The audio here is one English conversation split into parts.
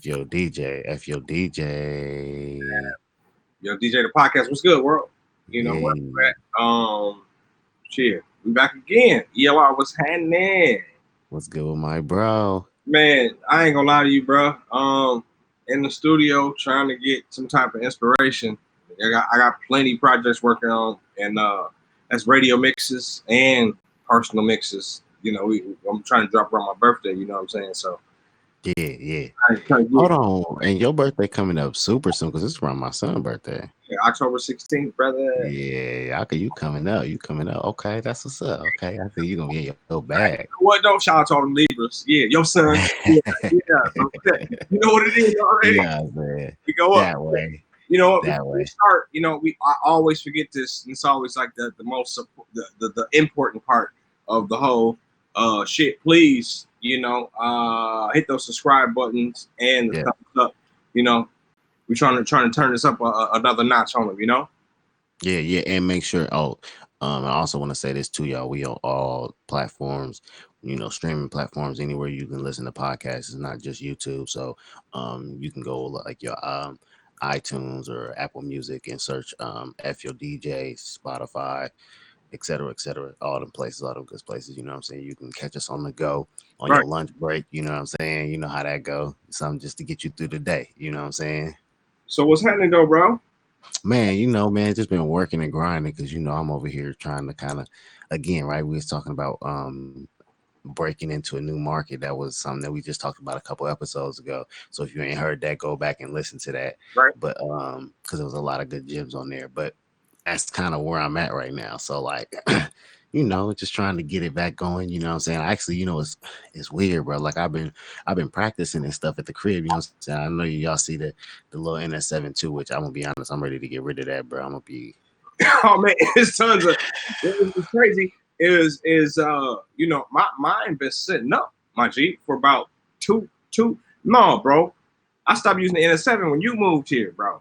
FYoDJ, FYoDJ. Yo, DJ the podcast. What's good, world? You know what? Yeah. Shit, we back again. ELR, what's happening? What's good with my bro? Man, I ain't gonna lie to you, bro. In the studio trying to get some type of inspiration. I got plenty projects working on, and that's radio mixes and personal mixes. I'm trying to drop around my birthday. You know what I'm saying? So Yeah. trying to Hold get on. And your birthday coming up super soon because it's around my son's birthday. October 16th, brother. Yeah, you coming up. You coming up. Okay, that's what's up. Okay, I think you're gonna get your bag. What don't shout out to all them Libras? Yeah, your son. Yeah, yeah. So, you know what it is already. Yeah, man. We go up. That way. You know what? That Before we way. start, I always forget this. And it's always like the most the important part of the whole shit. Please, hit those subscribe buttons and the Yeah. thumbs up. We're trying to turn this up another notch on them. Yeah, and make sure. I also want to say this too, y'all. We on all platforms, streaming platforms, anywhere you can listen to podcasts. It's not just YouTube. So, you can go like your iTunes or Apple Music and search FYoDJ, Spotify, etc. All them places, all them good places. You know what I'm saying? You can catch us on the go on Right. your lunch break. You know what I'm saying? You know how that go. Something just to get you through the day. You know what I'm saying? So what's happening though, bro? Man, just been working and grinding because I'm over here trying to kind of, again, right? We was talking about breaking into a new market. That was something that we just talked about a couple episodes ago. So if you ain't heard that, go back and listen to that. Right. But because there was a lot of good gems on there. But that's kind of where I'm at right now. So like, just trying to get it back going. You know what I'm saying? Actually, it's weird, bro. Like I've been practicing and stuff at the crib. You know what I'm saying? I know y'all see the little NS7 too, which I'm gonna be honest, I'm ready to get rid of that, bro. I'm gonna be Oh man, it's tons of. It's crazy. My mine been sitting up, my G, for about two. No, bro. I stopped using the NS7 when you moved here, bro.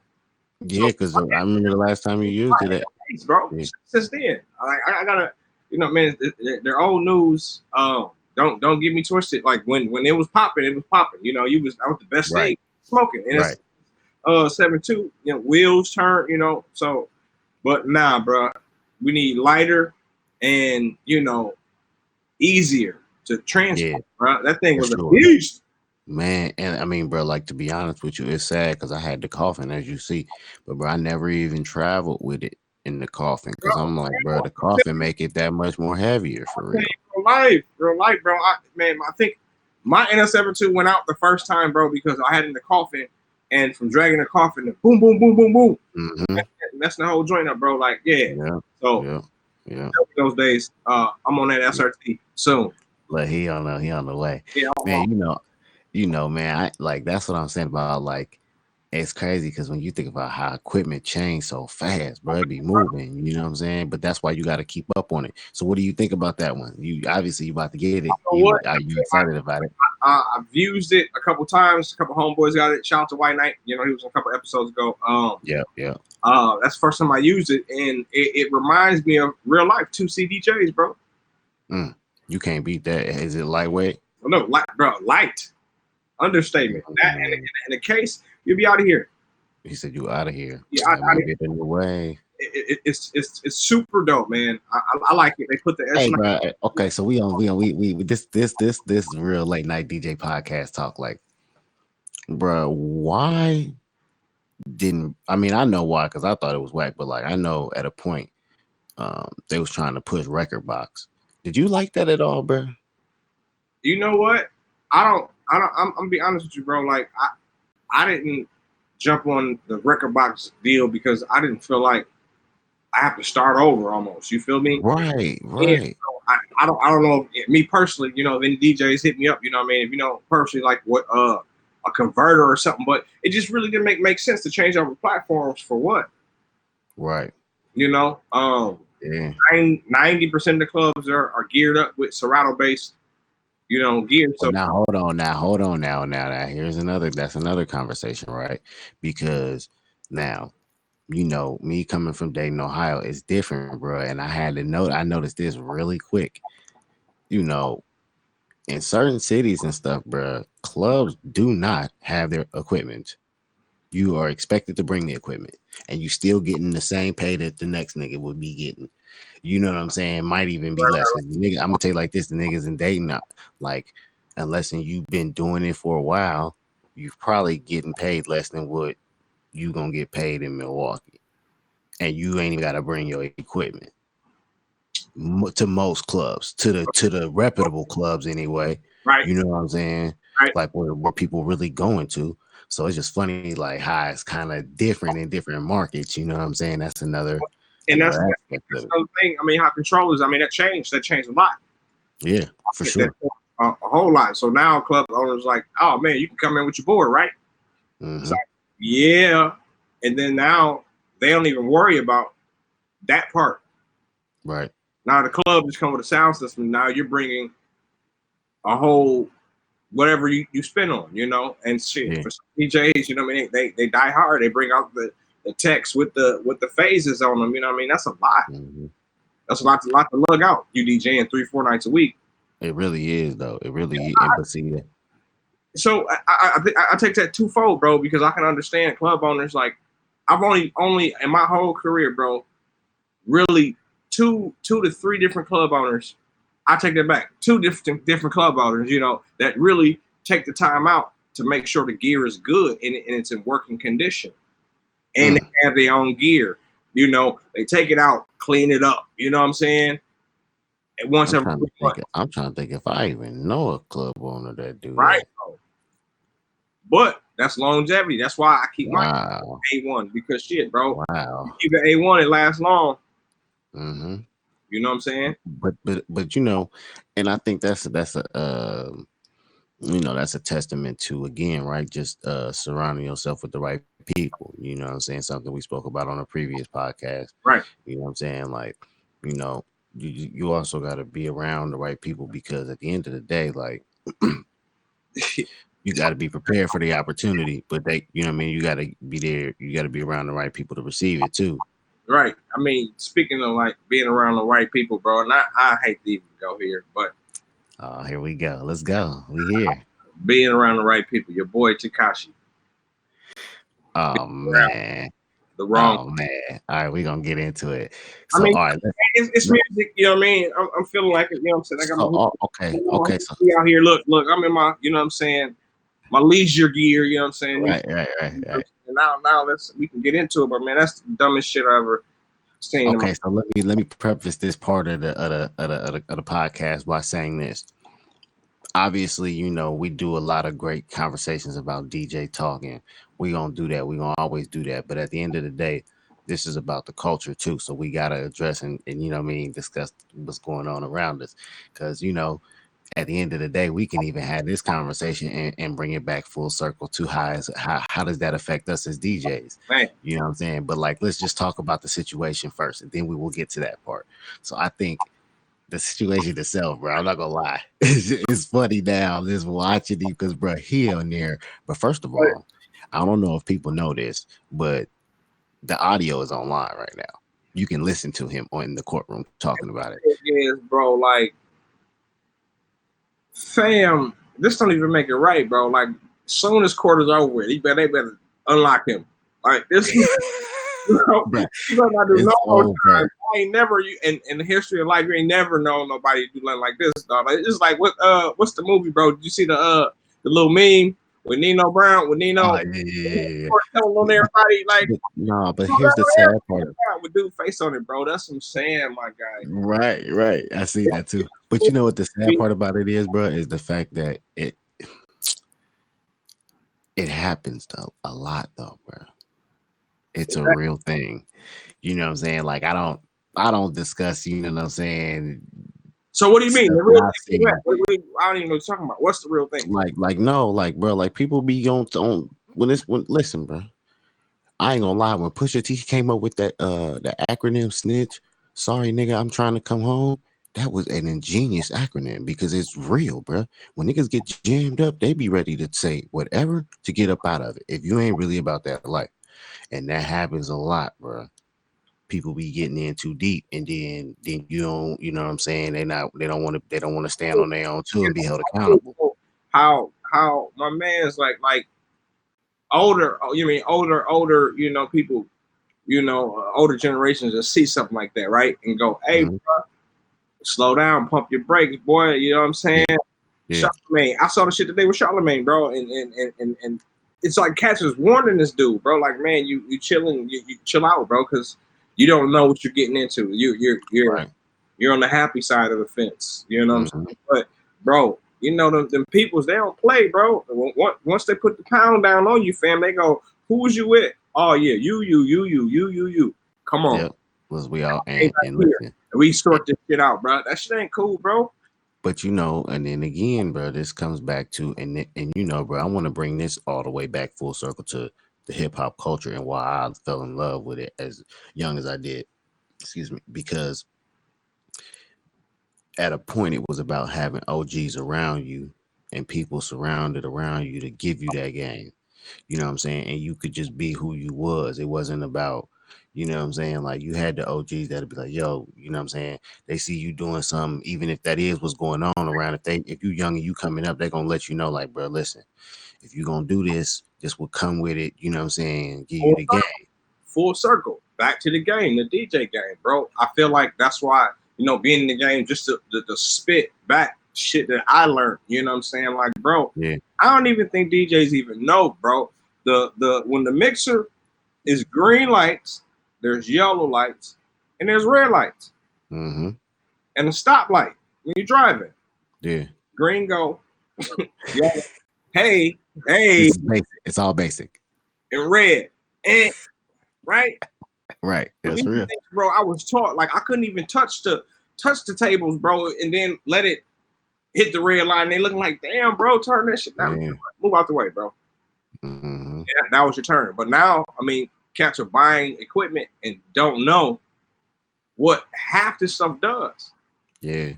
So, because I remember the last time you used it. bro. Yeah. Since then, I gotta, man, they're old news. Don't get me twisted. Like when it was popping, it was popping. That was the best thing. Right. Smoking, and Right. it's 7.2. Wheels turn. So, but nah, bro. We need lighter and easier to transport. Yeah, Bro. That thing for was a sure. beast. Man, and I mean, bro, like to be honest with you, it's sad because I had the coffin, as you see, but bro, I never even traveled with it in the coffin because I'm like, bro, the coffin make it that much more heavier for real. Real life, bro. I think my NS72 went out the first time, bro, because I had in the coffin, and from dragging the coffin, boom, boom, boom, boom, boom, Mm-hmm. that's the whole joint up, bro. Like, yeah. Yeah, So yeah. those days, I'm on that SRT soon. Like he on the way, Yeah, man. Man. I like that's what I'm saying about like it's crazy because when you think about how equipment changed so fast, bro, it be moving. You know what I'm saying? But that's why you got to keep up on it. So what do you think about that one? You obviously you about to get it. you know what? Are you excited about it? I've used it a couple times. A couple homeboys got it. Shout out to White Knight. He was a couple episodes ago. Yeah. That's the first time I used it, and it reminds me of real life 2C DJs, bro. You can't beat that. Is it lightweight? No, light. Understatement. That in the case, you'll be out of here. He said you out of here. Yeah, out of here. Get in the way. It's super dope, man. I like it. They put the Hey, bro. Okay, so we this real late night DJ podcast talk. Like, bro, why didn't I mean I know why because I thought it was whack, but like I know at a point they was trying to push record box. Did you like that at all, bro? You know what? I'm gonna be honest with you, bro. Like I didn't jump on the record box deal because I didn't feel like I have to start over almost. You feel me? Right. So I don't know if, me personally, then DJs hit me up, you know what I mean? If personally like what a converter or something, but it just really didn't make sense to change over platforms for what? Right. Yeah. 90% of the clubs are geared up with Serato based, gear. So now hold on now. Here's that's another conversation, right? Because now me coming from Dayton, Ohio is different, bro. And I noticed this really quick. in certain cities and stuff, bro, clubs do not have their equipment. You are expected to bring the equipment, and you still getting the same pay that the next nigga would be getting. You know what I'm saying? Might even be less. Cause the nigga, I'm gonna tell you like this: the niggas in Dayton, like, unless you've been doing it for a while, you're probably getting paid less than what you gonna get paid in Milwaukee, and you ain't even gotta bring your equipment to most clubs, to the reputable clubs anyway. Right, You know what I'm saying? right. Like where people really going to. So it's just funny, like how it's kind of different in different markets. You know what I'm saying? That's And another aspect that's of it. another thing. I mean, how controllers. I mean, that changed a lot. Yeah, for That sure. a whole lot. So now club owners like, oh man, you can come in with your board, right? It's Hmm. like, yeah. And then now they don't even worry about that part. Right. Now the club just come with a sound system. Now you're bringing a whole whatever you spin on, and shit Yeah. for some DJs, you know what I mean? They die hard. They bring out the text with the phases on them. You know what I mean? That's a lot. Hmm. That's a lot to lug out. You DJing 3-4 nights a week. It really is though. It really is. But see that. So I take that twofold, bro, because I can understand club owners. Like I've only in my whole career, bro, really two to three different club owners. I take that back. Two different club owners, that really take the time out to make sure the gear is good and it's in working condition, and they Mm. have their own gear. They take it out, clean it up. You know what I'm saying? And once I'm every trying to 3 months, think. I'm trying to think if I even know a club owner that do right? that. But that's longevity. That's why I keep my Wow. A1 because shit, bro. You Wow. keep it A1, it lasts long. Hmm. You know what I'm saying? But and I think that's a that's a testament to, again, right, just surrounding yourself with the right people. You know what I'm saying? Something we spoke about on a previous podcast. Right. You know what I'm saying? Like, you know, you also got to be around the right people, because at the end of the day, like, you got to be prepared for the opportunity, but you know what I mean, you got to be there, you got to be around the right people to receive it too. Right. I mean, speaking of like being around the right people, bro, and I hate to even go here, but Here we go, let's go, we here. being around the right people, your boy Takashi, Oh around man. the wrong. Oh man. All right, we're gonna get into it. I So mean, all right, it's let- music, you know what I mean? I'm feeling like it, you know what I'm saying? I got so okay, okay, so me out here. Look, I'm in my, you know what I'm saying, my leisure gear, you know what I'm saying? right, right, right, right. And now we can get into it, but man, that's the dumbest shit I ever seen in my Okay, so let me preface this part of the podcast by saying this. Obviously, we do a lot of great conversations about DJ talking. We gonna do that. We gonna always do that. But at the end of the day, this is about the culture too. So we gotta address and what I mean, discuss what's going on around us. Because at the end of the day, we can even have this conversation and bring it back full circle to how does that affect us as DJs? man. You know what I'm saying? But like, let's just talk about the situation first, and then we will get to that part. So I think the situation itself, bro, I'm not gonna lie, it's funny now just watching him because, bro, he on there. But first of all, I don't know if people know this, but the audio is online right now. You can listen to him in the courtroom talking about it. It is, bro, like, fam, this don't even make it right, bro. Like, soon as court is over with, they better unlock him. Like this, But you better not do it's no more time. over. I ain't never in the history of life, you ain't never known nobody do nothing like this, dog. Like, it's like what's the movie, bro? Did you see the little meme with Nino Brown with Nino Yeah, yeah. telling on everybody like No, but here's the sad part. with dude face on it, bro. That's what I'm saying, my guy. Right, right. I see that too. But you know what the sad part about it is, bro, is the fact that it happens though a lot though, bro. It's a real thing. You know what I'm saying? Like, I don't discuss, you know what I'm saying, So what do you mean? stuff The that real I've thing? seen. I don't even know what you're talking about. What's the real thing? Like no, like, bro, like people be on when listen, bro. I ain't gonna lie, when Pusha T came up with the acronym snitch, sorry nigga, I'm trying to come home. That was an ingenious acronym because it's real, bro. When niggas get jammed up, they be ready to say whatever to get up out of it. If you ain't really about that life, and that happens a lot, bro. people be getting in too deep, and then you don't, you know what I'm saying? They don't want to stand on their own too and be held accountable. How my man's like older, you mean older, people, older generations that see something like that, right? And go, hey, Mhm. slow down, pump your brakes, boy. You know what I'm saying? Yeah, yeah, Charlemagne, I saw the shit today with Charlemagne, bro, and it's like cats is warning this dude, bro. Like, man, you chilling, you chill out, bro, because you don't know what you're getting into. right. You're on the happy side of the fence. You know what I'm Hmm. saying? But, bro, them peoples, they don't play, bro. Once they put the pound down on you, fam, they go, who's you with? Oh yeah, you. Come on, Yep. Was we all hey, right and here. listen. We sort this shit out, bro. That shit ain't cool, bro. But and then again, bro, this comes back to and bro, I want to bring this all the way back full circle to the hip hop culture and why I fell in love with it as young as I did. Excuse me, because at a point it was about having OGs around you and people surrounded around you to give you that game. You know what I'm saying? And you could just be who you was. It wasn't about, you know what I'm saying? Like you had the OGs that'd be like, yo, you know what I'm saying? They see you doing something, even if that is what's going on around. If you young and you coming up, they're gonna let you know, like, bro, listen, if you gonna do this will come with it, you know what I'm saying? Give you Full the game. circle, full circle, back to the game, the DJ game, bro. I feel like that's why, being in the game, just to spit back shit that I learned. You know what I'm saying? Like, bro, Yeah. I don't even think DJs even know, bro. The when the mixer is green lights, there's yellow lights, and there's red lights, Mm-hmm. and a stoplight when you're driving. Yeah. Green go, yellow, hey, hey, This is basic. It's all basic. and red, and right. Right. That's These real. things, bro, I was taught like I couldn't even touch the tables, bro, and then let it hit the red line. They looking like, damn, bro, turn that shit down. Yeah. Move out the way, bro. Mm-hmm. Yeah, that was your turn. But now, I mean, cats are buying equipment and don't know what half this stuff does. Yeah.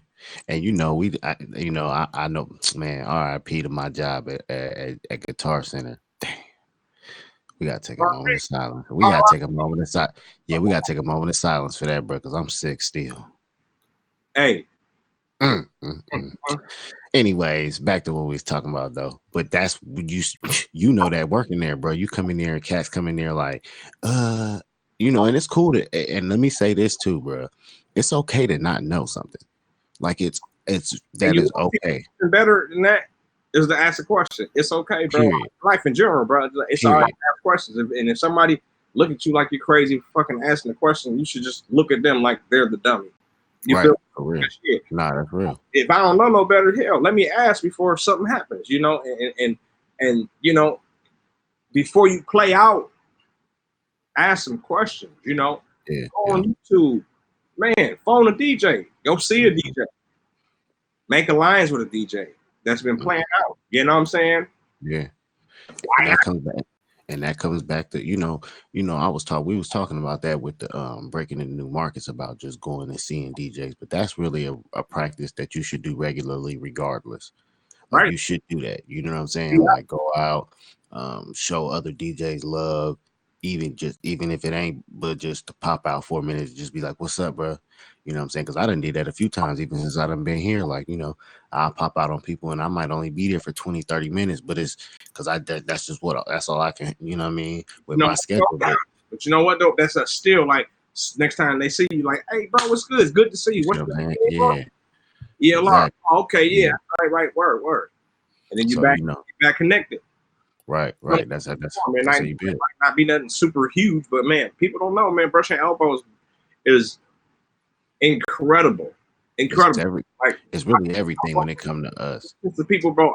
And I know, man, RIP to my job at Guitar Center. We gotta take a moment of silence. We gotta take a moment of silence. Yeah, we gotta take a moment of silence for that, bro, because I'm sick still. Hey, Mm. Anyways, back to what we was talking about though. But that's you know that working there, bro. You come in there and cats come in there like, and it's cool and let me say this too, bro. It's okay to not know something. Like it's and that you is want okay. something better than that is to ask a question. It's okay, bro. Period. Life in general, bro. It's all right Period. to ask questions. And if somebody look at you like you're crazy, fucking asking a question, you should just look at them like they're the dummy. You Right. feel For real. shit. Nah, that's real. If I don't know no better, hell, let me ask before something happens, and before you play out, ask some questions, Yeah. Go Yeah. on YouTube, man, phone a DJ, go see a DJ, make alliance with a DJ that's been playing out. You know what I'm saying? Yeah. Why And not? that comes back. And that comes back to we was talking about that with the breaking into new markets about just going and seeing DJs, but that's really a practice that you should do regularly regardless. Like Right? you should do that. You know what I'm saying? Like go out, show other DJs love, even if it ain't, but just to pop out for a minute, just be like, "What's up, bro?" You know what I'm saying? Because I done did that a few times, even since I done been here. Like I'll pop out on people, and I might only be there for 20, 30 minutes, but it's because that's just that's all I can. You know what I mean? With You know, my schedule, but you know what though? That's a still like next time they see you, like, hey, bro, what's good? It's good to see you. you What's know what your I'm saying? name, bro? Yeah, Yeah, Laura. exactly. Oh, okay, yeah, Yeah. right, word. And then you So back connected. right. That's Man, that's how you it build. might not be nothing super huge, but man, people don't know, man. Brushing elbows is incredible, It's incredible. every. Like It's really everything when it comes to us. the people, bro.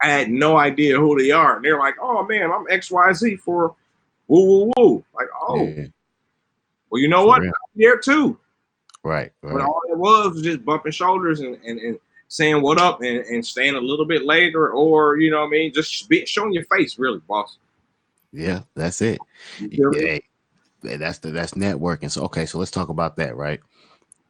I had no idea who they are, and they're like, "Oh man, I'm XYZ for woo." Like, oh, Yeah, well, you know for what? real. I'm there too. Right. But Right. all it was just bumping shoulders and saying what up and staying a little bit later, or you know what I mean, just showing your face, really, boss. Yeah, that's it. You feel me? Hey, that's networking. So okay, so let's talk about that, right?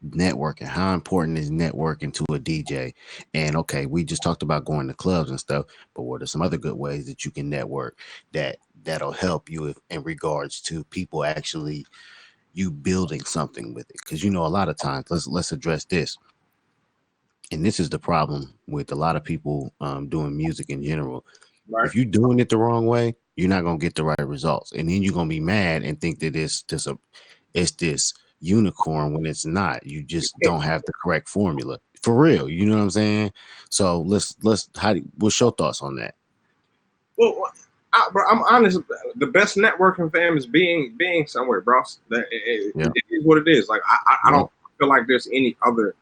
Networking. How important is networking to a DJ? And okay, we just talked about going to clubs and stuff, but what are some other good ways that you can network that'll help you in regards to people actually, you building something with it. Because a lot of times, let's address this. And this is the problem with a lot of people doing music in general. Right. If you're doing it the wrong way, you're not gonna get the right results, and then you're gonna be mad and think that it's this unicorn when it's not. You just don't have the correct formula for real. You know what I'm saying? So what's your thoughts on that? Well, bro, I'm honest. The best networking, fam, is being somewhere, bro. Yeah. It is what it is. Like I don't feel like there's any other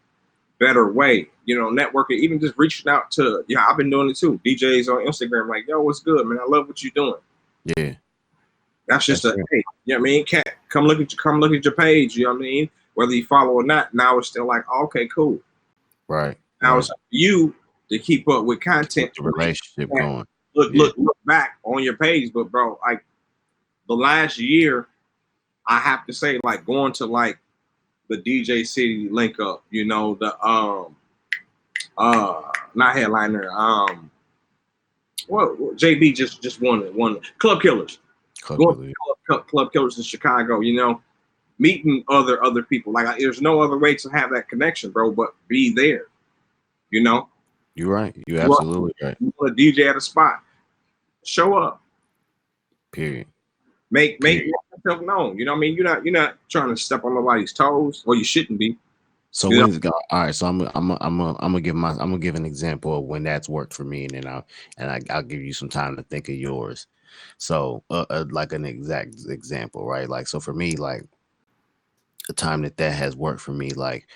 better way. Networking, even just reaching out to I've been doing it too. DJs on Instagram, like, yo, what's good, man? I love what you're doing. Yeah. That's just That's hey, you know what I mean? Cat, come look at your page, you know what I mean? Whether you follow or not, now it's still like, okay, cool. Right. Now it's up to you to keep up with content. Keep the relationship going. Look back on your page, but bro, like the last year, I have to say, like going to like the DJ City link up, the not headliner, JB just won Club Killers. Club Killers in Chicago, meeting other people. Like there's no other way to have that connection, bro, but be there. You're right. You're absolutely right. You want a DJ at a spot, show up. Period. Make yourself known. You know what I mean? You're not trying to step on nobody's toes, or you shouldn't be. So when it's all right, so I'm gonna give an example of when that's worked for me, and then I'll give you some time to think of yours. So like an exact example, right? Like, so for me, like the time that has worked for me, like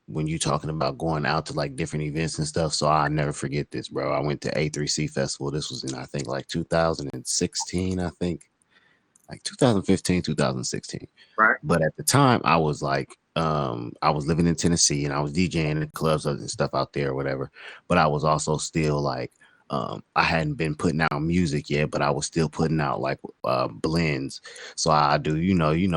when you talking about going out to like different events and stuff. So I'll never forget this, bro. I went to A3C Festival. This was in, I think, like 2016, I think. Like 2015, 2016. Right. But at the time I was like, I was living in Tennessee and I was DJing in clubs and stuff out there or whatever. But I was also still like, I hadn't been putting out music yet, but I was still putting out like blends. So I do,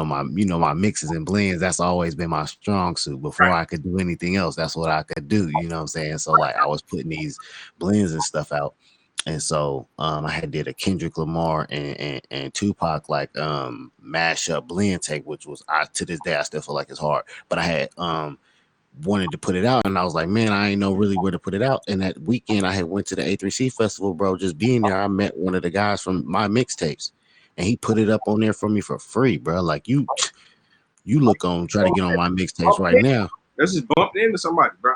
my mixes and blends. That's always been my strong suit. Before I could do anything else, that's what I could do. You know what I'm saying? So like I was putting these blends and stuff out. And so I had did a Kendrick Lamar and Tupac like mashup blend tape, which was to this day I still feel like it's hard. But I had wanted to put it out, and I was like, man, I ain't know really where to put it out. And that weekend I had went to the A3C festival, bro. Just being there, I met one of the guys from my mixtapes, and he put it up on there for me for free, bro. Like you look on, try to get on my mixtapes right now. This is bumped into somebody, bro.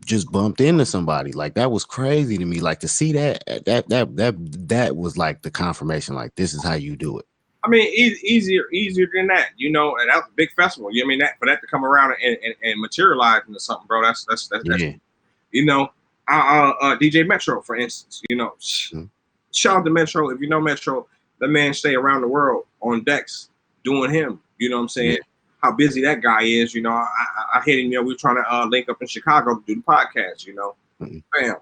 Just bumped into somebody. Like that was crazy to me. Like to see that was like the confirmation. Like this is how you do it. I mean, easier than that, and that was a big festival. You know what I mean, that for that to come around and materialize into something, bro. That's yeah. DJ Metro, for instance. Shout out to Metro. If you know Metro, the man stay around the world on decks doing him. You know what I'm saying? Yeah. How busy that guy is. I hit him. We were trying to link up in Chicago to do the podcast. Bam.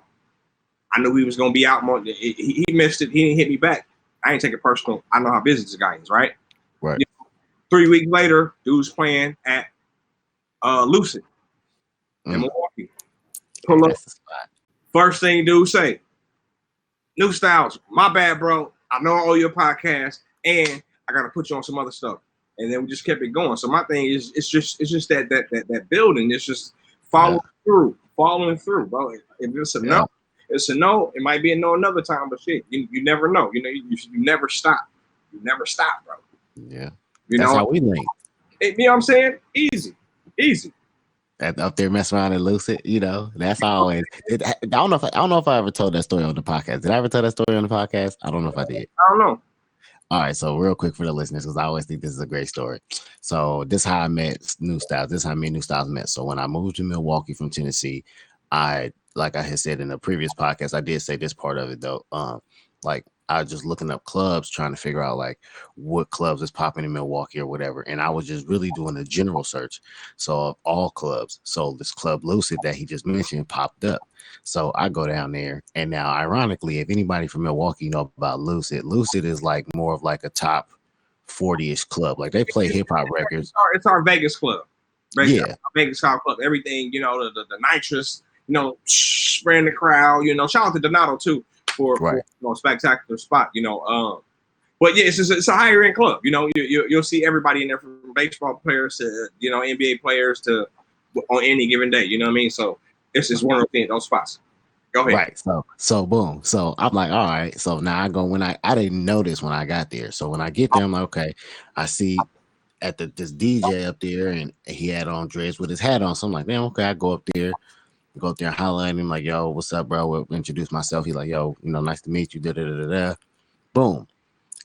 I knew he was gonna be out more. He missed it. He didn't hit me back. I ain't take it personal. I know how busy this guy is, right? Right. 3 weeks later, dude's playing at Lucid in Milwaukee. Pull up. First thing dude say, New Styles, my bad, bro. I know I owe you a podcast, and I gotta put you on some other stuff. And then we just kept it going. So my thing is, it's just that building. It's just following through, bro. If it's a no, it's a no. It might be a no another time, but shit, you never know. You never stop. You never stop, bro. Yeah, that's how we link. You know what I'm saying? Easy. Up there messing around and Lucid, that's always. I don't know if I ever told that story on the podcast. Did I ever tell that story on the podcast? I don't know if I did. I don't know. All right, so real quick for the listeners, because I always think this is a great story. So this is how I met New Styles. This is how me and New Styles met. So when I moved to Milwaukee from Tennessee, like I had said in the previous podcast, I did say this part of it though. Like I was just looking up clubs, trying to figure out like what clubs is popping in Milwaukee or whatever. And I was just really doing a general search. So of all clubs. So this club Lucid that he just mentioned popped up. So I go down there, and now ironically, if anybody from Milwaukee know about Lucid is like more of like a top 40-ish club. Like they play hip hop records. It's our Vegas club. Yeah. Vegas club. Everything, the nitrous, spraying the crowd, shout out to Donato too for a spectacular spot, But yeah, it's a higher end club. You know, you'll see everybody in there from baseball players to NBA players to on any given day. You know what I mean? So it's one of those spots. Go ahead. Right. So boom. So I'm like, all right. So now I go when I didn't notice when I got there. So when I get there, I'm like, okay, I see at this DJ up there and he had on dreads with his hat on. So I'm like, damn, okay, I go up there and holler at him like, yo, what's up, bro? We'll introduce myself. He's like, yo, nice to meet you. Da da da da. Boom.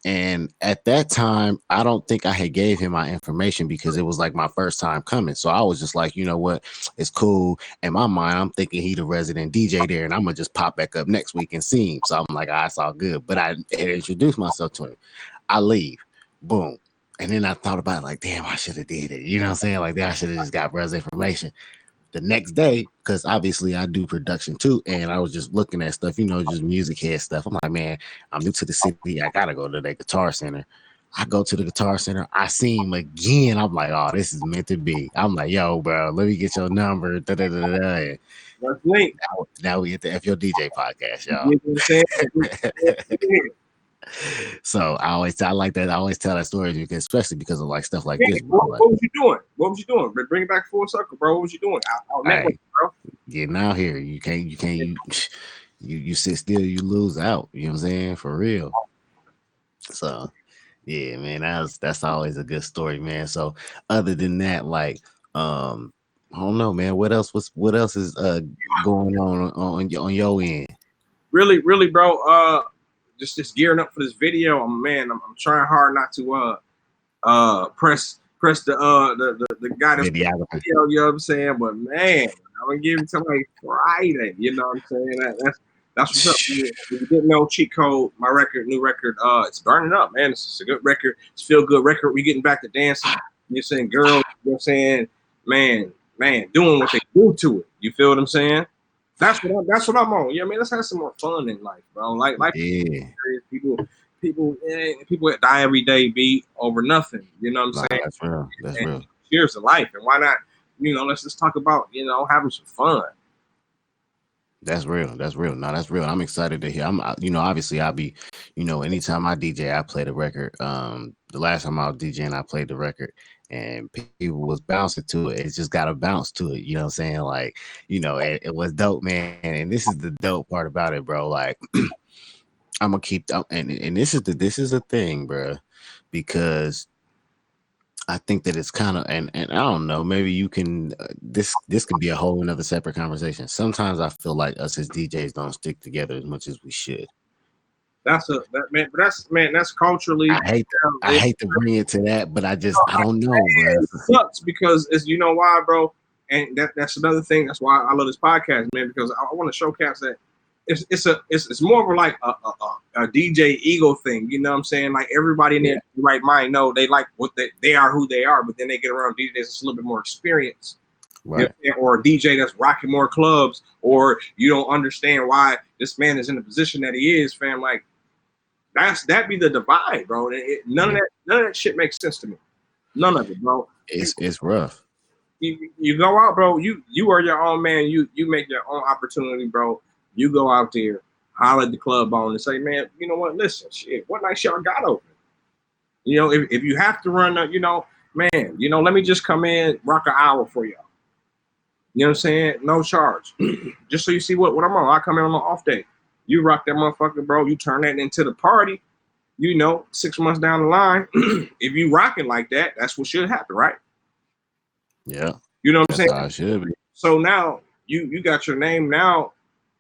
And at that time, I don't think I had gave him my information because it was like my first time coming. So I was just like, you know what? It's cool. In my mind, I'm thinking he the resident DJ there, and I'm gonna just pop back up next week and see him. So I'm like, it's all good. But I had introduced myself to him. I leave. Boom. And then I thought about it, like, damn, I should have did it. You know what I'm saying? Like, I should have just got brother's information. The next day, because obviously I do production too, and I was just looking at stuff, just music head stuff. I'm like, man, I'm new to the city. I gotta go to the Guitar Center. I go to the Guitar Center. I see him again. I'm like, oh, this is meant to be. I'm like, yo, bro, let me get your number. Da, da, da, da, da. And That's late. now we at the FYoDJ podcast, y'all. You know what I'm saying? So I like that. I always tell that story because, especially because of like stuff like Hey, this. what was you doing? What was you doing? But bring it back full circle, bro. What was you doing? Out network, bro. Getting out here, you can't, you sit still, you lose out. You know what I'm saying? For real. So yeah, man, that's always a good story, man. So other than that, like, I don't know, man. What else is going on your end? Really, really, bro. Just gearing up for this video. I'm trying hard not to press the guy that's Videography. video, you know what I'm saying? But man, I'm gonna give it to like Friday, you know what I'm saying? That's what's up. If you didn't know, cheat code, my new record, it's burning up, man. It's a good record, it's a feel good record. We getting back to dancing, you're saying girls, you know what I'm saying, man, doing what they do to it. You feel what I'm saying? That's what I'm on. Yeah, I mean, let's have some more fun in life, bro. Like Yeah. people that die every day beat over nothing. You know what I'm saying? That's real. That's and real. Cheers to life. And why not? Let's just talk about having some fun. That's real. That's real. No, that's real. I'm excited to hear. Obviously I'll be, anytime I DJ, I play the record. The last time I was DJing, I played the record and people was bouncing to it. It's just got to bounce to it. You know what I'm saying? Like, it was dope, man. And this is the dope part about it, bro. Like, I'm gonna keep and this is a thing, bro, because I think that it's kind of and I don't know, maybe you can this can be a whole another separate conversation. Sometimes I feel like us as DJs don't stick together as much as we should. That's culturally. I hate to bring it to that, but I don't know, bro. It sucks because why, bro, and that's another thing. That's why I love this podcast, man, because I want to showcase that it's more of like a DJ ego thing. You know what I'm saying? Like everybody in their right mind know they like what they are, who they are, but then they get around DJs that's a little bit more experience. Right. Or a DJ that's rocking more clubs, or you don't understand why this man is in the position that he is, fam. Like that be the divide, bro. None of that shit makes sense to me. None of it, bro. It's rough. You go out, bro. You are your own man. You make your own opportunity, bro. You go out there, holler at the club on and say, man, you know what? Listen, shit, what nights y'all got open? If you have to run, man, let me just come in, rock an hour for y'all. You know what I'm saying? No charge. Just so you see what I'm on. I come in on an off day. You rock that motherfucker, bro. You turn that into the party. 6 months down the line, if you rocking like that, that's what should happen, right? Yeah. You know what I'm saying? How it should be. So now you got your name now.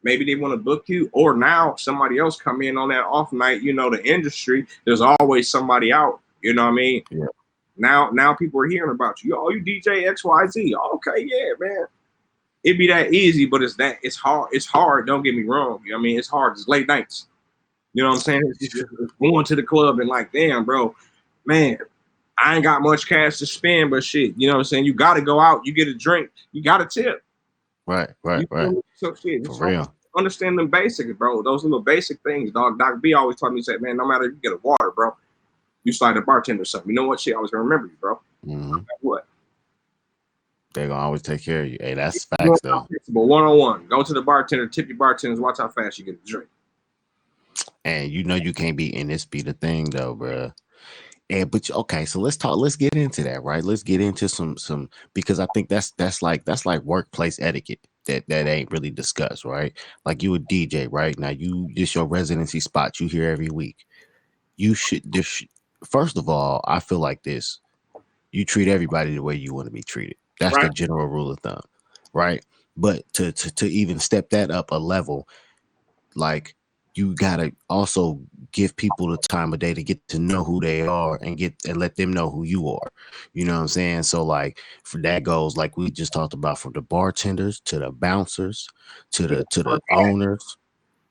Maybe they want to book you, or now somebody else come in on that off night. The industry, there's always somebody out. You know what I mean? Yeah. Now people are hearing about you. Oh, you DJ XYZ. Okay, yeah, man. It'd be that easy, but it's hard. It's hard. Don't get me wrong. I mean, it's hard. It's late nights. You know what I'm saying? It's just going to the club and like, damn, bro, man, I ain't got much cash to spend, but shit, you know what I'm saying? You got to go out. You get a drink. You got a tip. Right. So shit, for real. Understand them basics, bro. Those little basic things, dog. Doc B always taught me, said, man, no matter if you get a water, bro, you slide a bartender or something. You know what? Shit, I was gonna remember you, bro. Mm-hmm. What? They're gonna always take care of you. Hey, that's facts, though. But 1-on-1, go to the bartender, tip your bartenders, watch how fast you get a drink. And you know you can't be in this be the thing though, bruh. And but okay, so let's talk. Let's get into that, right? Let's get into some because I think that's like workplace etiquette that ain't really discussed, right? Like you a DJ, right? Now you this your residency spot you here every week. You should first of all, I feel like this. You treat everybody the way you want to be treated. That's Right. the general rule of thumb, right? But to even step that up a level, like you gotta also give people the time of day to get to know who they are and get and let them know who you are. You know what I'm saying? So like for that goes like we just talked about from the bartenders to the bouncers to the owners,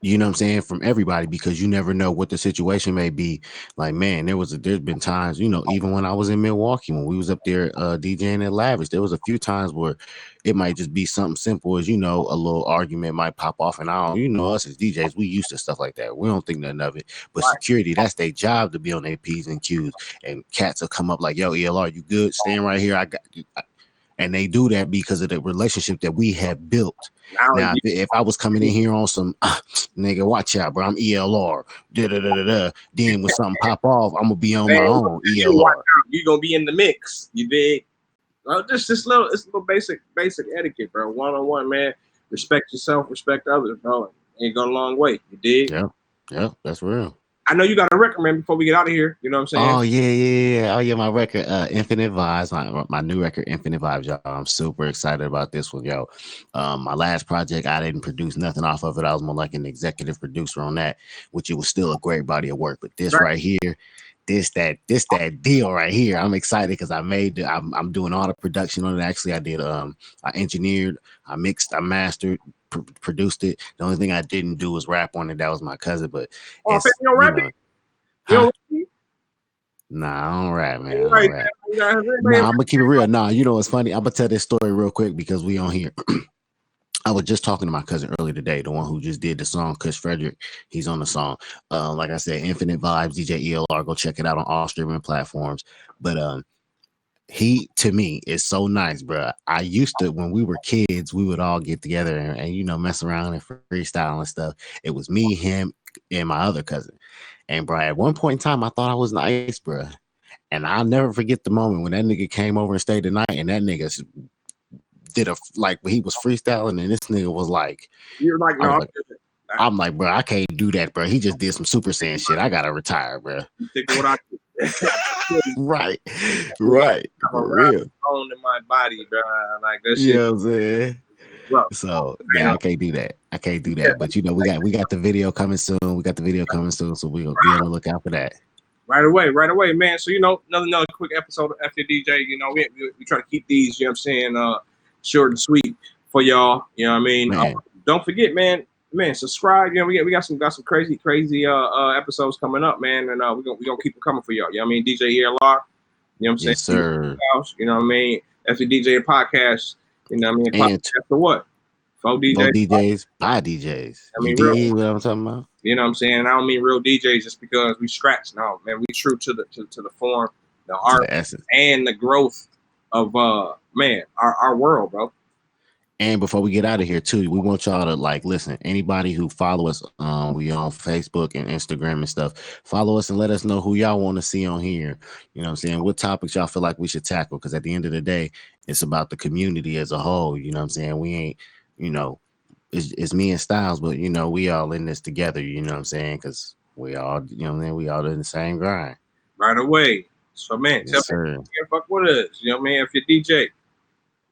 you know what I'm saying, from everybody, because you never know what the situation may be. Like, man, there's been times, even when I was in Milwaukee, when we was up there DJing at Lavish, there was a few times where it might just be something simple as, a little argument might pop off, and I don't, us as DJs, we used to stuff like that. We don't think nothing of it. But Right. security, that's their job, to be on their P's and Q's. And cats will come up like, yo, ELR, you good? Stand right here. I got you. And they do that because of the relationship that we have built. Now Now, if I was coming in here on some nigga, watch out, bro, I'm ELR, da da da da da. Then when something pop off, I'm gonna be on my man, own you watch ELR. out. You gonna be in the mix. You dig? Just this little, it's a little basic etiquette, bro. 1-on-1, man. Respect yourself, respect others, bro. Ain't go a long way. You dig? Yeah, yeah, that's real. I know you got a record, man. Before we get out of here, you know what I'm saying? Oh yeah. Oh yeah, my record, Infinite Vibes, my new record, Infinite Vibes, y'all. I'm super excited about this one, yo. My last project, I didn't produce nothing off of it. I was more like an executive producer on that, which it was still a great body of work. But this Right. right here, this that deal right here. I'm excited because I'm doing all the production on it. Actually, I engineered, I mixed, I mastered, produced it. The only thing I didn't do was rap on it. That was my cousin, but Oh, it's you don't rap it? You huh? don't rap it? Nah, I don't rap, man. I Right, don't rap. man. Nah, I'm gonna keep it real. Nah, you know what's funny? I'm gonna tell this story real quick because we on here. I was just talking to my cousin earlier today, the one who just did the song, Kush Frederick. He's on the song. Like I said, Infinite Vibes, DJ ELR. Go check it out on all streaming platforms. But he to me is so nice, bro. I used to when we were kids, we would all get together and mess around and freestyle and stuff. It was me, him, and my other cousin. And bro, at one point in time, I thought I was nice, bro. And I'll never forget the moment when that nigga came over and stayed the night, and that nigga did like he was freestyling, and this nigga was like, You're like, I no, was I'm like, good. I'm like, bro, I can't do that, bro. He just did some Super Saiyan shit. I gotta retire, bro. You think of what I do. Right, right, I'm a for rap real. bone in my body, bro. Like that You shit, know what I'm saying? bro. So yeah, I can't do that. I can't do that. But we got the video coming soon. We got the video coming soon, so we'll be on the lookout for that. Right away, man. So another quick episode of FYoDJ. We try to keep these, you know what I'm saying, short and sweet for y'all. You know what I mean? Man, Don't forget, man, subscribe. We got some crazy episodes coming up, man, and we gonna keep it coming for y'all. You know what I mean? DJ ELR. You know what I'm saying? yes, sir. You know what I mean? FYoDJ podcast. You know what I mean? And Podcast for what? For for DJ. DJs, by DJs. I You mean, real. dig what I'm talking about? You know what I'm saying? And I don't mean real DJs just because we scratch. No, man, we true to the form, the To art, the essence. and the growth of our world, bro. And before we get out of here too, we want y'all to listen. Anybody who follow us, we on Facebook and Instagram and stuff. Follow us and let us know who y'all want to see on here. You know what I'm saying? What topics y'all feel like we should tackle? Because at the end of the day, it's about the community as a whole. You know what I'm saying? We ain't, it's me and Styles, but we all in this together. You know what I'm saying? Because we all, we all in the same grind. Right away. So man, Yes, tell sir. me, fuck with us. You know what I mean? If you're DJ.